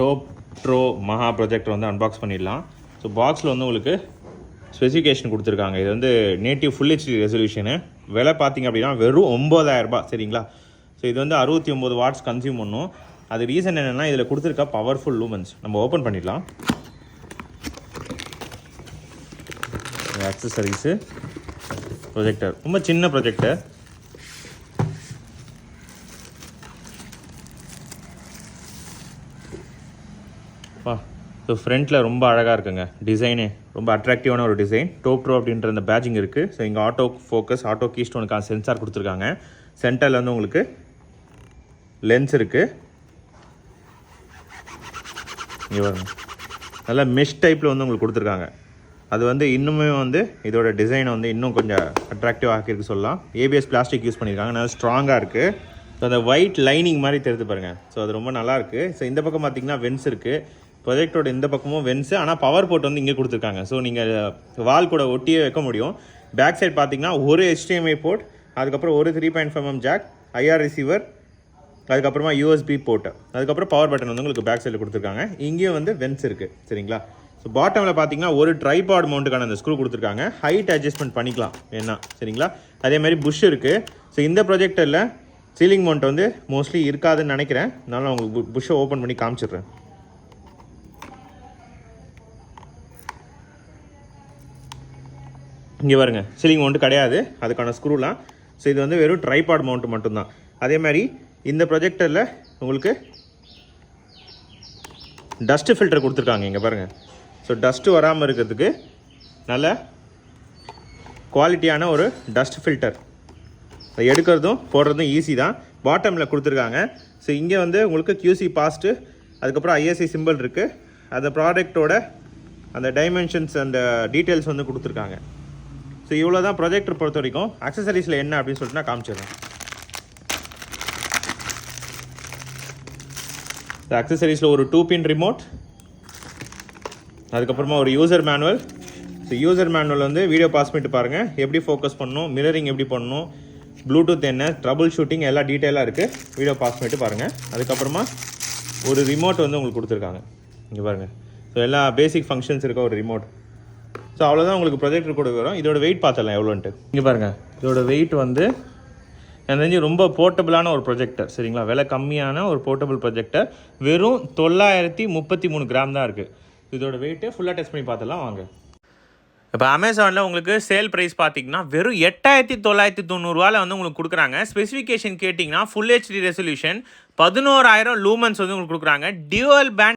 Dope draw மகா projector வந்து unbox பண்ணிடலாம். ஸோ பாக்ஸில் வந்து உங்களுக்கு ஸ்பெசிஃபிகேஷன் கொடுத்துருக்காங்க. இது வந்து நேட்டிவ் ஃபுல் ஹெச்டி ரெசல்யூஷனு. விலை பார்த்தீங்க அப்படின்னா வெறும் 9000 சரிங்களா. ஸோ இது வந்து 69 வாட்ஸ் கன்சியூம் பண்ணும். அது ரீசன் என்னென்னா இதில் கொடுத்துருக்க பவர்ஃபுல் லூமன்ஸ். நம்ம ஓப்பன் பண்ணிடலாம். ஆக்சசரிஸு, ப்ரொஜெக்டர், ரொம்ப சின்ன ப்ரொஜெக்டர். ஸோ ஃப்ரண்ட்டில் ரொம்ப அழகாக இருக்குங்க. டிசைனே ரொம்ப அட்ராக்டிவான ஒரு டிசைன். டோப் ட்ரோ அப்படின்ற அந்த பேட்சிங் இருக்குது. ஸோ இங்கே ஆட்டோ ஃபோக்கஸ், ஆட்டோ கீஸ்டோனுக்கான சென்சார் கொடுத்துருக்காங்க. சென்டரில் வந்து உங்களுக்கு லென்ஸ் இருக்குது. இங்கே பாருங்க, நல்லா மெஷ் டைப்பில் வந்து உங்களுக்கு கொடுத்துருக்காங்க. அது வந்து இன்னுமே வந்து இதோட டிசைனை வந்து இன்னும் கொஞ்சம் அட்ராக்டிவ் ஆக்கியிருக்கு சொல்லலாம். ஏபிஎஸ் பிளாஸ்டிக் யூஸ் பண்ணியிருக்காங்க, நல்லா ஸ்ட்ராங்காக இருக்குது. ஸோ அந்த ஒயிட் லைனிங் மாதிரி தெரிஞ்சு பாருங்கள். ஸோ அது ரொம்ப நல்லாயிருக்கு. ஸோ இந்த பக்கம் பார்த்திங்கன்னா வென்ஸ் இருக்குது. ப்ரொஜெக்டோட இந்த பக்கமும் வென்ஸு, ஆனால் பவர் போர்ட் வந்து இங்கே கொடுத்துருக்காங்க. ஸோ நீங்கள் வால் கூட ஒட்டியே வைக்க முடியும். பேக் சைட் பார்த்தீங்கன்னா ஒரு HDMI போர்ட், அதுக்கப்புறம் ஒரு 3.5mm ஜாக், IR ரிசீவர், அதுக்கப்புறமா USB போர்ட், அதுக்கப்புறம் பவர் பட்டன் வந்து உங்களுக்கு பேக் சைடில் கொடுத்துருக்காங்க. இங்கேயும் வந்து வென்ஸ் இருக்குது சரிங்களா. ஸோ பாட்டமில் பார்த்தீங்கன்னா ஒரு ட்ரைபாட் மவுண்ட்டுக்கான அந்த ஸ்க்ரூ கொடுத்துருக்காங்க. ஹைட் அட்ஜஸ்ட்மெண்ட் பண்ணிக்கலாம் என்ன சரிங்களா. அதேமாதிரி புஷ் இருக்குது. ஸோ இந்த ப்ரொஜெக்டரில் சீலிங் மவுண்ட் வந்து மோஸ்ட்லி இருக்காதுன்னு நினைக்கிறேன். அதனால் உங்களுக்கு புஷ்ஷை ஓப்பன் பண்ணி காமிச்சிடுறேன். இங்கே பாருங்க, சீலிங் மவுண்ட் கிடையாது, அதுக்கான ஸ்க்ரூலாம். ஸோ இது வந்து வெறும் ட்ரைபாட் மவுண்ட் மட்டும்தான். அதே மாதிரி இந்த ப்ரொஜெக்டரில் உங்களுக்கு டஸ்ட்டு ஃபில்டர் கொடுத்துருக்காங்க. இங்கே பாருங்கள். ஸோ டஸ்ட்டு வராமல் இருக்கிறதுக்கு நல்ல குவாலிட்டியான ஒரு டஸ்ட் ஃபில்டர். அதை எடுக்கிறதும் போடுறதும் ஈஸி தான். பாட்டமில் கொடுத்துருக்காங்க. ஸோ இங்கே வந்து உங்களுக்கு QC பாஸ்ட்டு, அதுக்கப்புறம் ISI சிம்பிள் இருக்குது. அந்த ப்ராடக்டோட அந்த டைமென்ஷன்ஸ் அந்த டீட்டெயில்ஸ் வந்து கொடுத்துருக்காங்க. ஸோ இவ்வளோ தான் ப்ரொஜெக்டர் பொறுத்த வரைக்கும். அக்சசரிஸில் என்ன அப்படின்னு சொல்லிட்டு நான் காமிச்சிடுறேன். இந்த அக்சசரிஸில் ஒரு 2-pin ரிமோட், அதுக்கப்புறமா ஒரு user manual. So user manual வந்து வீடியோ பாஸ் பண்ணிட்டு பாருங்கள், எப்படி ஃபோக்கஸ் பண்ணணும், மிரரிங் எப்படி பண்ணணும், ப்ளூடூத் என்ன, ட்ரபுள் ஷூட்டிங் எல்லாம் டீட்டெயிலாக இருக்குது. வீடியோ பாஸ் பண்ணிட்டு பாருங்கள். அதுக்கப்புறமா ஒரு ரிமோட் வந்து உங்களுக்கு கொடுத்துருக்காங்க. இங்கே பாருங்கள். ஸோ எல்லா பேசிக் ஃபங்க்ஷன்ஸ் இருக்க ஒரு ரிமோட். ஸோ அவ்வளோதான் உங்களுக்கு ப்ரொஜெக்டர் கூட வரும். இதோட வெயிட் பார்த்துடலாம் எவ்வளோன்ட்டு. இங்கே பாருங்கள், இதோட வெயிட் வந்து எனக்கு தெரிஞ்சு ரொம்ப போர்ட்டபுளான ஒரு ப்ரொஜெக்டர் சரிங்களா. விலை கம்மியான ஒரு போர்ட்டபுள் ப்ரொஜெக்டர். வெறும் 933 கிராம் தான் இருக்குது. இதோட வெயிட்டு ஃபுல்லாக டெஸ்ட் பண்ணி பார்த்துலாம் வாங்க. இப்போ அமேசானில் உங்களுக்கு சேல் ப்ரைஸ் பார்த்தீங்கன்னா வெறும் 8990 வந்து உங்களுக்கு கொடுக்குறாங்க. ஸ்பெசிஃபிகேஷன் கேட்டிங்கன்னா ஃபுல் HD ரெசல்யூஷன், 11000 லூமன்ஸ் வந்து உங்களுக்கு கொடுக்குறாங்க. Dual band